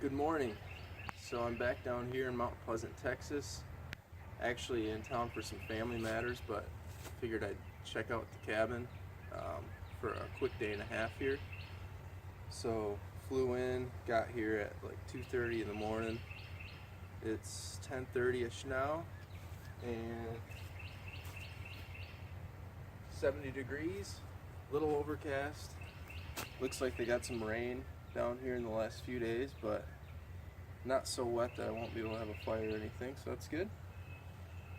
Good morning. So I'm back down here in Mount Pleasant, Texas. Actually in town for some family matters, but figured I'd check out the cabin for a quick day and a half here. So flew in, got here at like 2:30 in the morning. It's 10:30ish now, and 70 degrees, little overcast. Looks like they got some rain down here in the last few days, but not so wet that I won't be able to have a fire or anything, so that's good.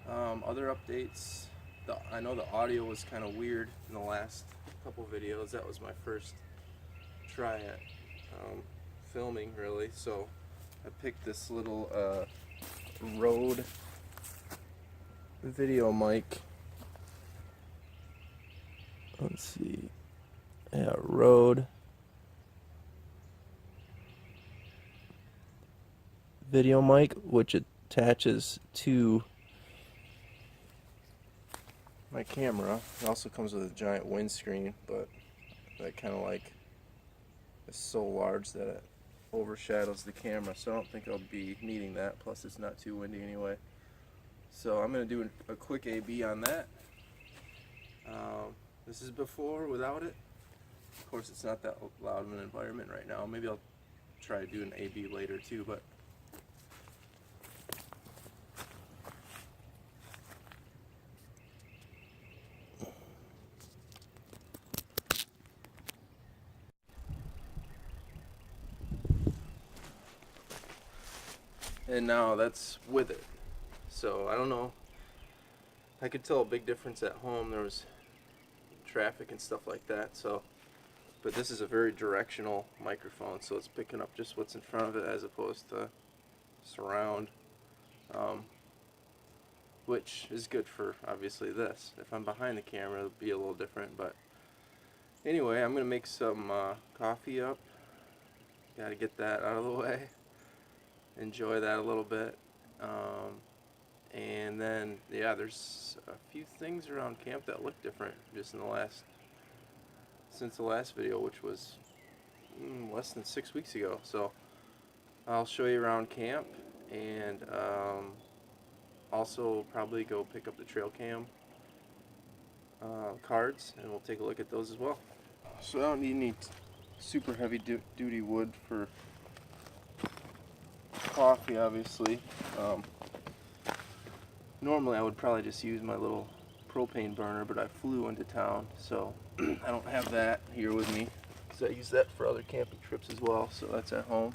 Other updates, I know the audio was kind of weird in the last couple videos. That was my first try at filming, really, so I picked this little Rode video mic. Let's see. Yeah, Rode video mic, which attaches to my camera. It also comes with a giant windscreen, but that kind of like is so large that it overshadows the camera, so I don't think I'll be needing that. Plus it's not too windy anyway. So I'm going to do a quick A/B on that. This is before, without it. Of course it's not that loud of an environment right now. Maybe I'll try to do an A/B later too, but and now that's with it. So I don't know. I could tell a big difference at home. There was traffic and stuff like that. So, but this is a very directional microphone, so it's picking up just what's in front of it as opposed to surround, which is good for obviously this. If I'm behind the camera, it'll be a little different. But anyway, I'm gonna make some coffee up. Got to get that out of the way. Enjoy that a little bit. And then, yeah, there's a few things around camp that look different just in since the last video, which was less than 6 weeks ago. So I'll show you around camp, and also probably go pick up the trail cam cards, and we'll take a look at those as well. So I don't need any super heavy duty wood for coffee, obviously. Normally I would probably just use my little propane burner, but I flew into town, so I don't have that here with me, because I use that for other camping trips as well, so that's at home.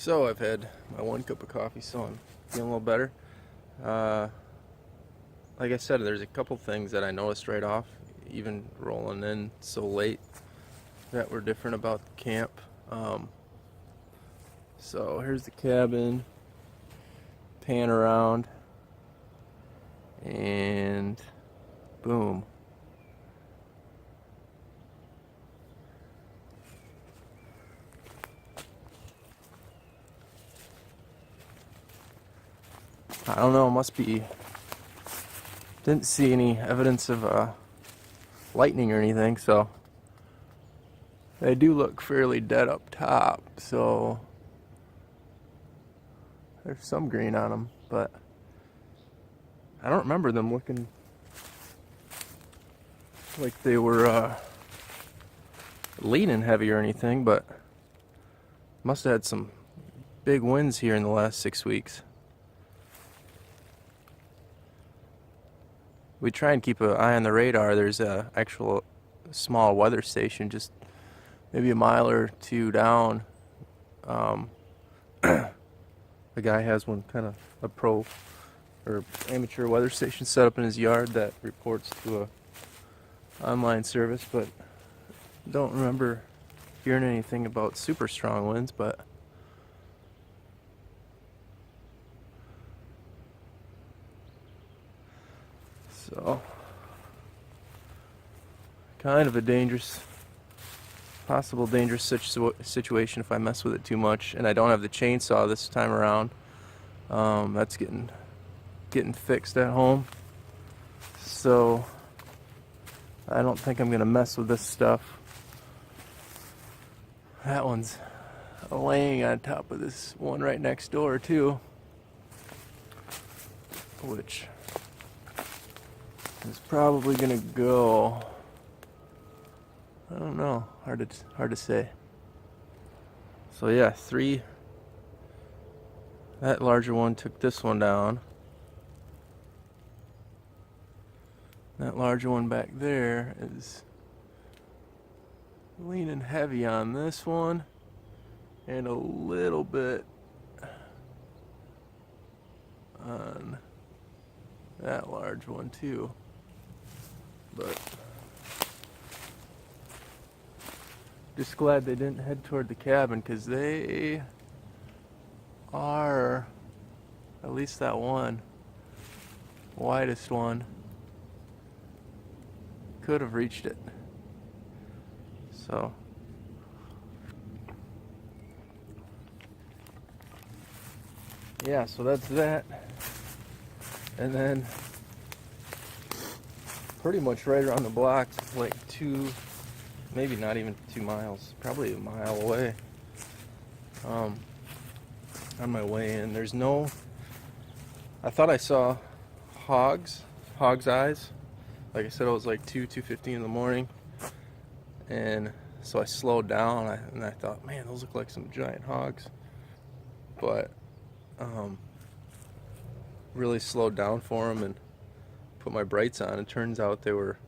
So I've had my 1 cup of coffee, so I'm feeling a little better. Like I said, there's a couple things that I noticed right off, even rolling in so late, that were different about the camp. So here's the cabin, pan around, and boom. I don't know, must be, didn't see any evidence of lightning or anything, so they do look fairly dead up top, so there's some green on them, but I don't remember them looking like they were leaning heavy or anything, but must have had some big winds here in the last 6 weeks. We try and keep an eye on the radar. There's a actual small weather station just maybe a mile or two down. The guy has one, kind of a pro or amateur weather station set up in his yard that reports to a online service, but don't remember hearing anything about super strong winds. But so kind of a possible dangerous situation if I mess with it too much. And I don't have the chainsaw this time around. That's getting fixed at home, so I don't think I'm gonna mess with this stuff. That one's laying on top of this one right next door too, which is probably gonna go, I don't know, hard to say. So yeah, that larger one took this one down. That larger one back there is leaning heavy on this one, and a little bit on that large one too. But just glad they didn't head toward the cabin, because they are, at least that one, widest one, could have reached it. So yeah, so that's that. And then pretty much right around the block, like maybe not even 2 miles, probably a mile away, on my way in, I thought I saw hog's eyes. Like I said, it was like 2:50 in the morning, and so I slowed down, and I thought, man, those look like some giant hogs. But really slowed down for them and put my brights on. It turns out they were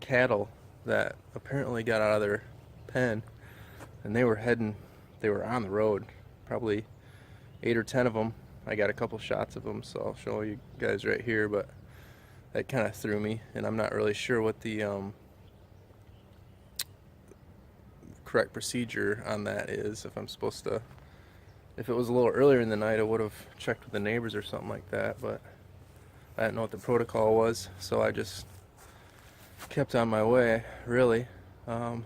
cattle that apparently got out of their pen, and they were on the road, probably 8 or 10 of them. I got a couple shots of them, so I'll show you guys right here, but that kind of threw me, and I'm not really sure what the correct procedure on that is. If it was a little earlier in the night, I would have checked with the neighbors or something like that, but I didn't know what the protocol was, so I just kept on my way, really. I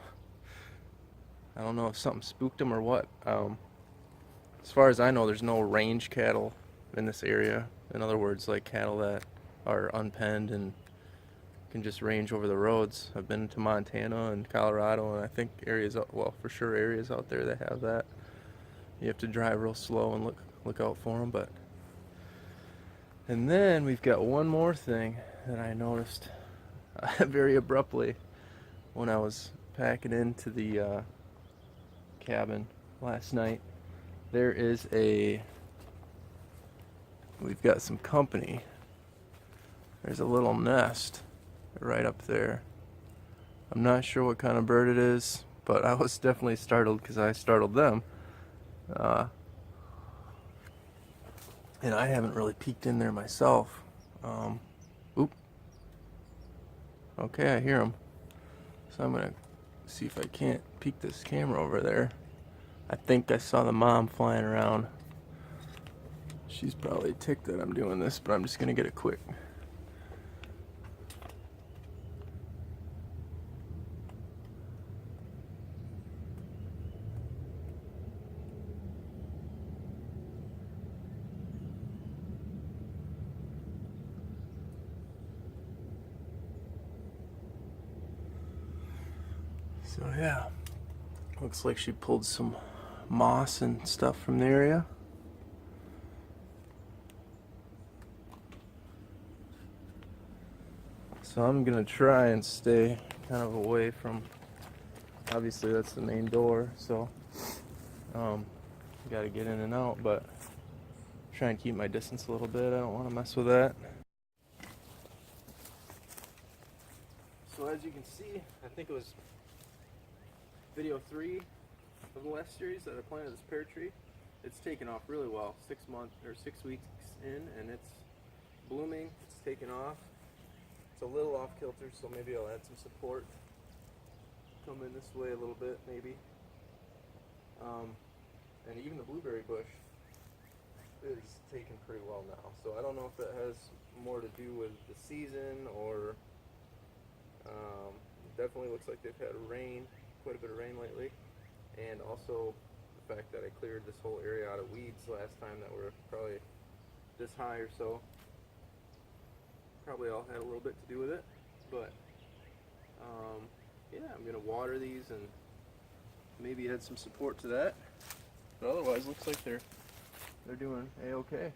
don't know if something spooked them or what. As far as I know, there's no range cattle in this area. In other words, like cattle that are unpenned and can just range over the roads. I've been to Montana and Colorado, and I think for sure areas out there that have that. You have to drive real slow and look out for them. And then we've got one more thing that I noticed very abruptly when I was packing into the cabin last night. We've got some company. There's a little nest right up there. I'm not sure what kind of bird it is, but I was definitely startled because I startled them. and I haven't really peeked in there myself. Oop. Okay, I hear them. So I'm gonna see if I can't peek this camera over there. I think I saw the mom flying around. She's probably ticked that I'm doing this, but I'm just gonna get it quick. So yeah, looks like she pulled some moss and stuff from the area. So I'm gonna try and stay kind of away from, obviously that's the main door, so gotta get in and out, but try and keep my distance a little bit. I don't want to mess with that. So as you can see, I think it was video 3 of the last series that I planted this pear tree. It's taken off really well. 6 months or 6 weeks in, and it's blooming. It's taken off. It's a little off kilter, so maybe I'll add some support. Come in this way a little bit, maybe. And even the blueberry bush is taken pretty well now. So I don't know if that has more to do with the season or definitely looks like they've had rain, quite a bit of rain lately, and also the fact that I cleared this whole area out of weeds last time that were probably this high or so. Probably all had a little bit to do with it, but yeah, I'm gonna water these and maybe add some support to that. But otherwise, looks like they're doing a-okay.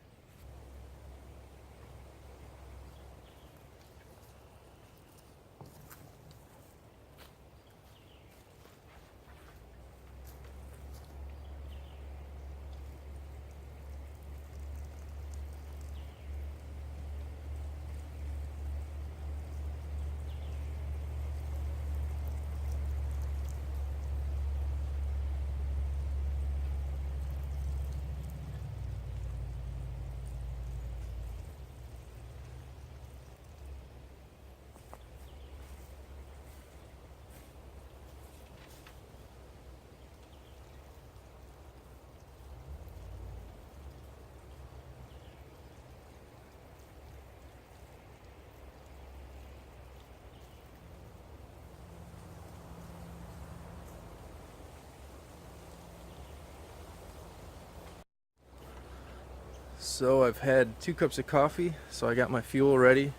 So I've had 2 cups of coffee, so I got my fuel ready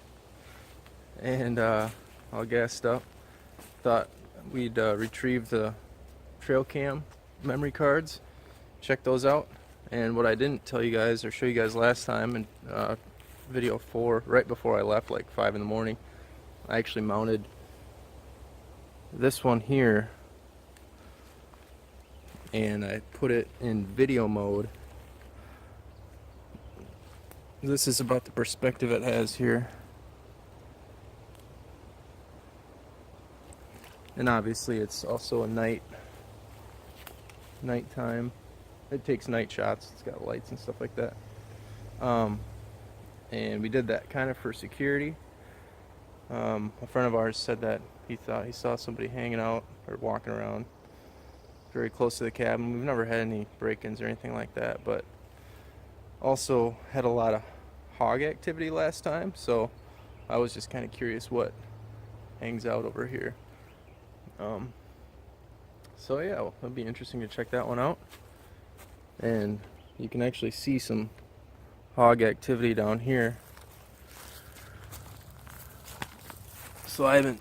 and all gassed up. Thought we'd retrieve the trail cam memory cards, check those out. And what I didn't tell you guys or show you guys last time in video 4, right before I left, like 5 in the morning, I actually mounted this one here and I put it in video mode. This is about the perspective it has here. And obviously it's also a nighttime. It takes night shots. It's got lights and stuff like that. And we did that kind of for security. A friend of ours said that he thought he saw somebody hanging out or walking around very close to the cabin. We've never had any break-ins or anything like that, but also had a lot of hog activity last time, so I was just kind of curious what hangs out over here. So yeah, well, it'll be interesting to check that one out. And you can actually see some hog activity down here. So I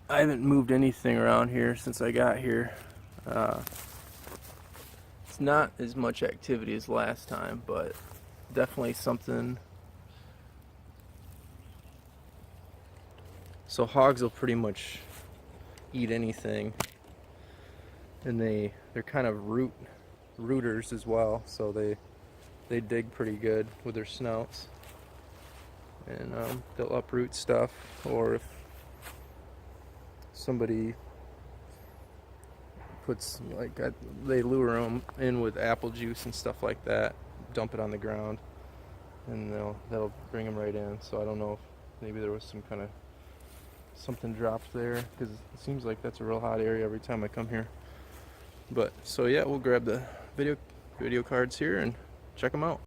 haven't moved anything around here since I got here. It's not as much activity as last time, but definitely something. So hogs will pretty much eat anything, and they're kind of rooters as well, so they dig pretty good with their snouts, and they'll uproot stuff, or if somebody puts, like, they lure them in with apple juice and stuff like that, dump it on the ground, and that'll bring them right in. So I don't know if maybe there was some kind of something dropped there, because it seems like that's a real hot area every time I come here. But so yeah, we'll grab the video cards here and check them out.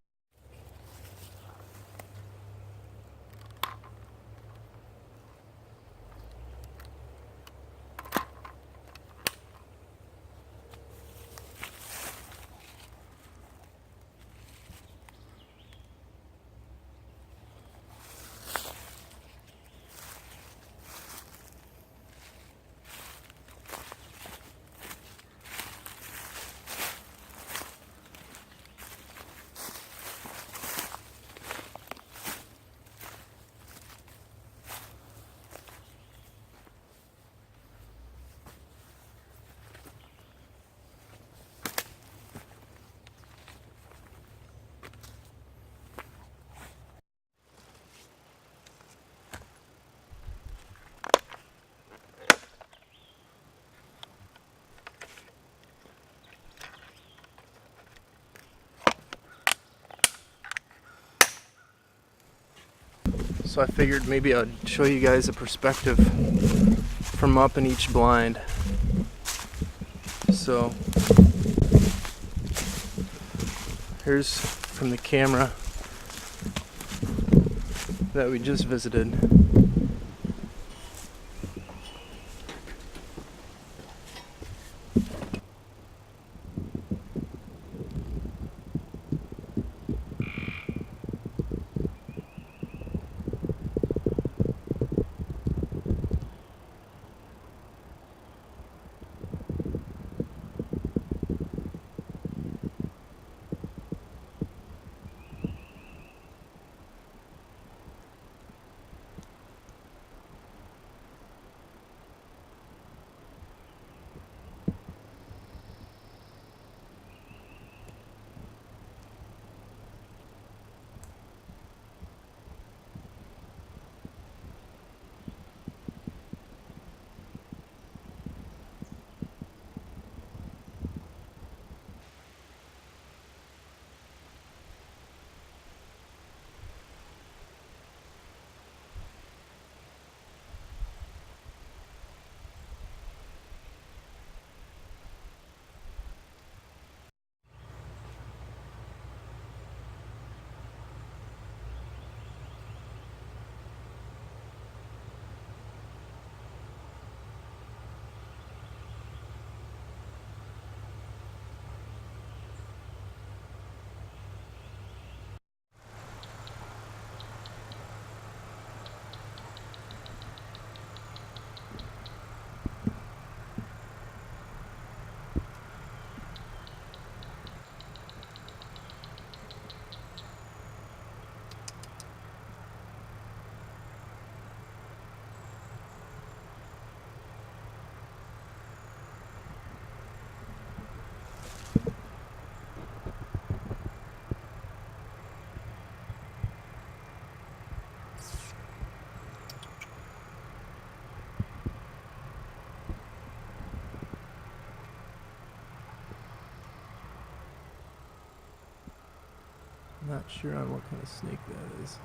So I figured maybe I'd show you guys a perspective from up in each blind. So here's from the camera that we just visited. Not sure on what kind of snake that is.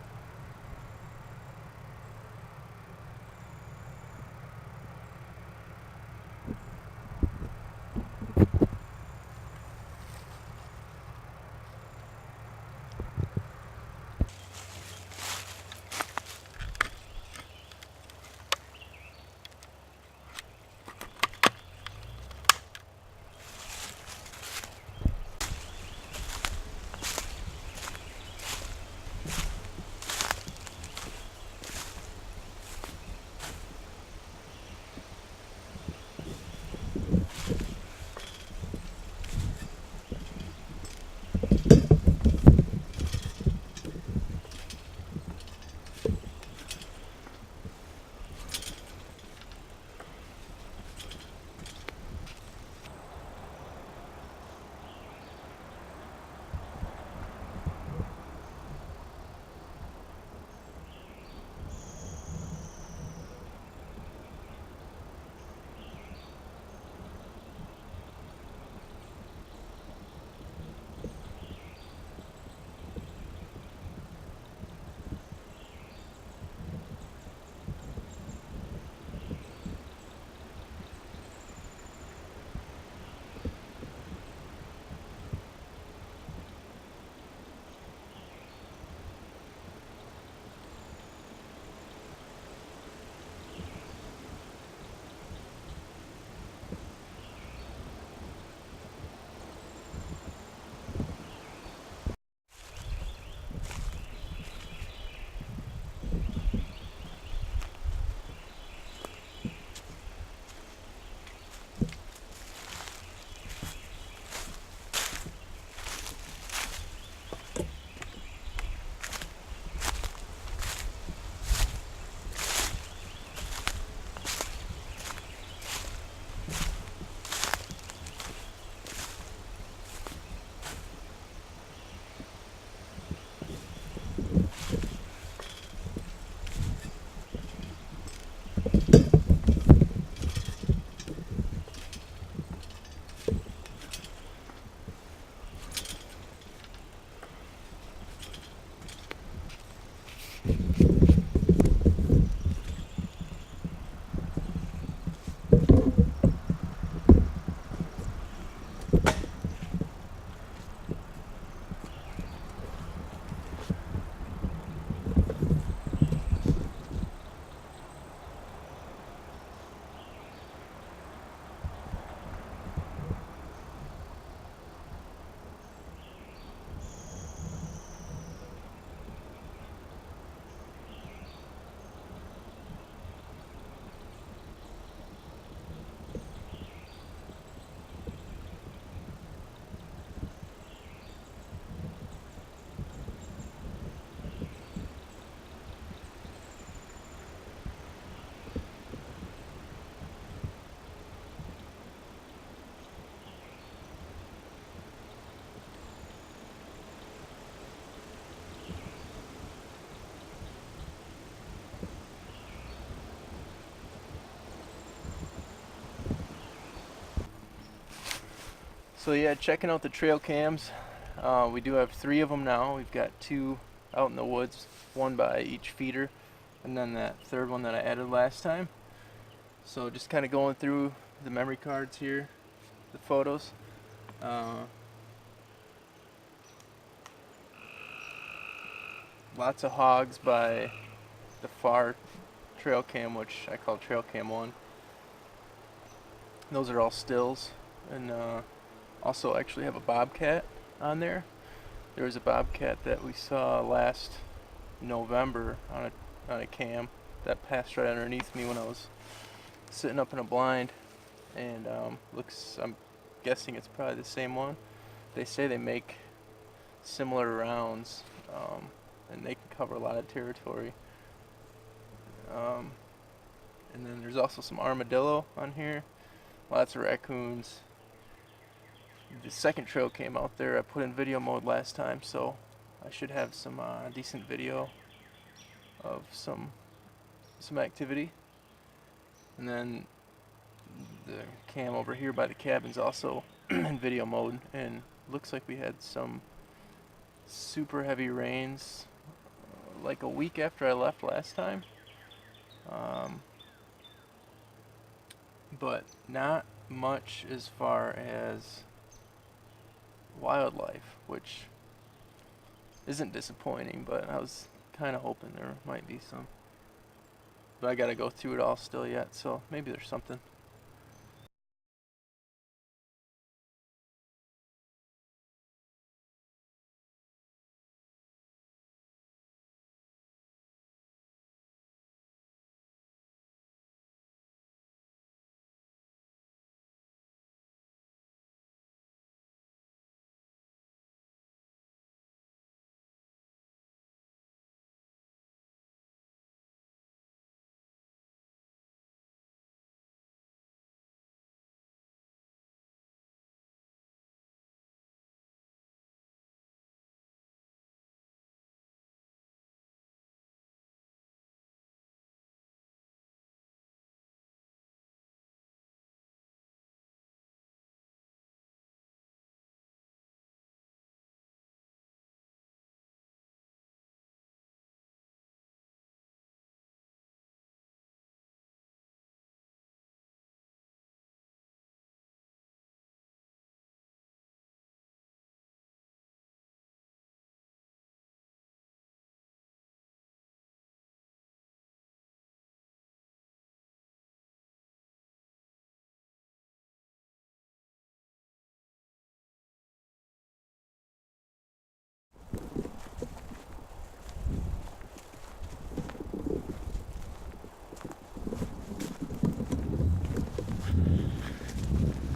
So yeah, checking out the trail cams. We do have 3 of them now. We've got 2 out in the woods, 1 by each feeder, and then that 3rd one that I added last time. So just kind of going through the memory cards here, the photos. Lots of hogs by the far trail cam, which I call trail cam 1. Those are all stills, and also actually have a bobcat on there. There was a bobcat that we saw last November on a cam that passed right underneath me when I was sitting up in a blind, and I'm guessing it's probably the same one. They say they make similar rounds, and they can cover a lot of territory. And then there's also some armadillo on here, lots of raccoons. The second trail came out there. I put in video mode last time, so I should have some decent video of some activity. And then the cam over here by the cabin's also in video mode, and looks like we had some super heavy rains like a week after I left last time. But not much as far as wildlife, which isn't disappointing, but I was kind of hoping there might be some. But I gotta go through it all still yet, so maybe there's something.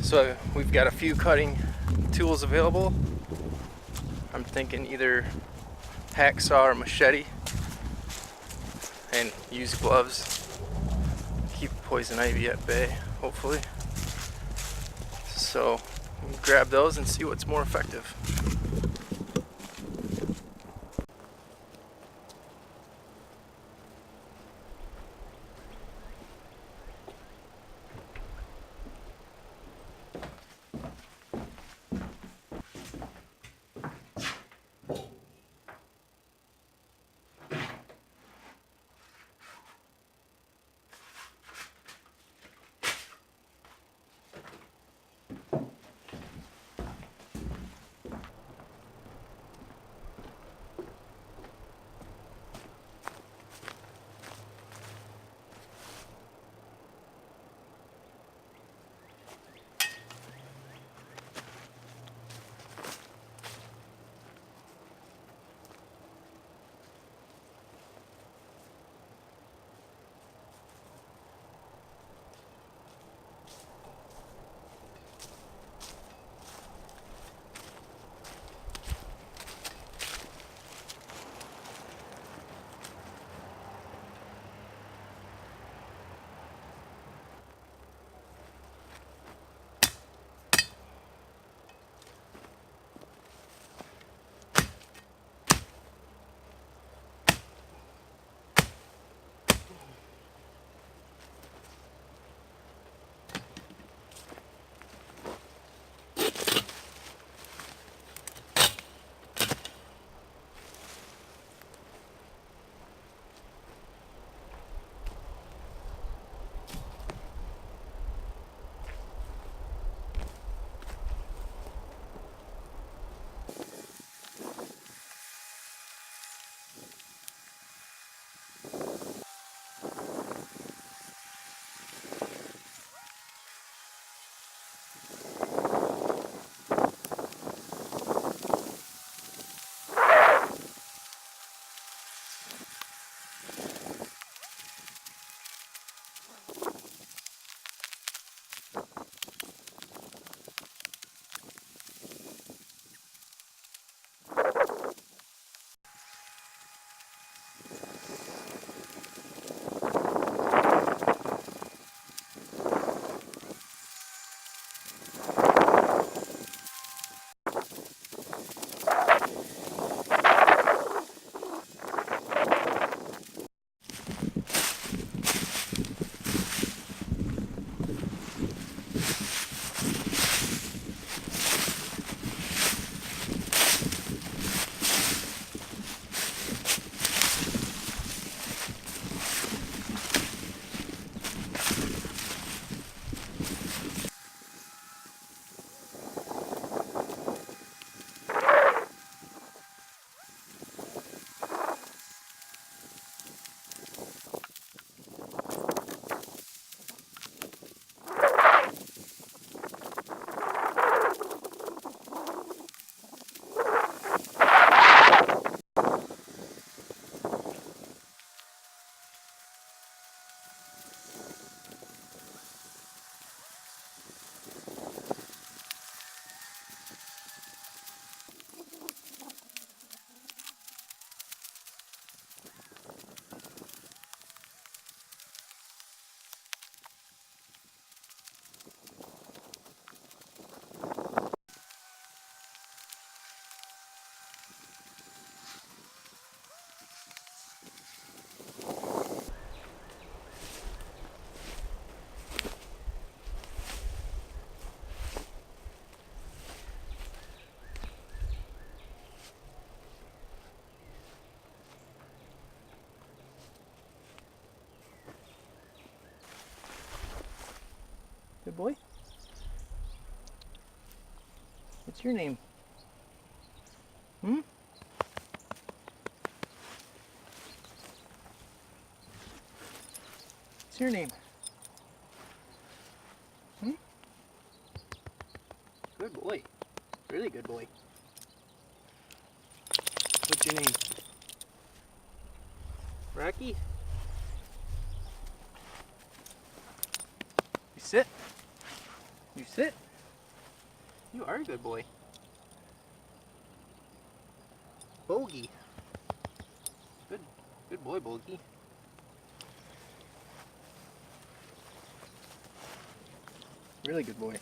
So we've got a few cutting tools available. I'm thinking either hacksaw or machete, and use gloves. Keep poison ivy at bay, hopefully. So we'll grab those and see what's more effective. Good boy. What's your name? Hmm? What's your name? Hmm? Good boy. Really good boy. What's your name? Rocky? You sit. You sit. You are a good boy. Bogey. Good boy, Bogey. Really good boy.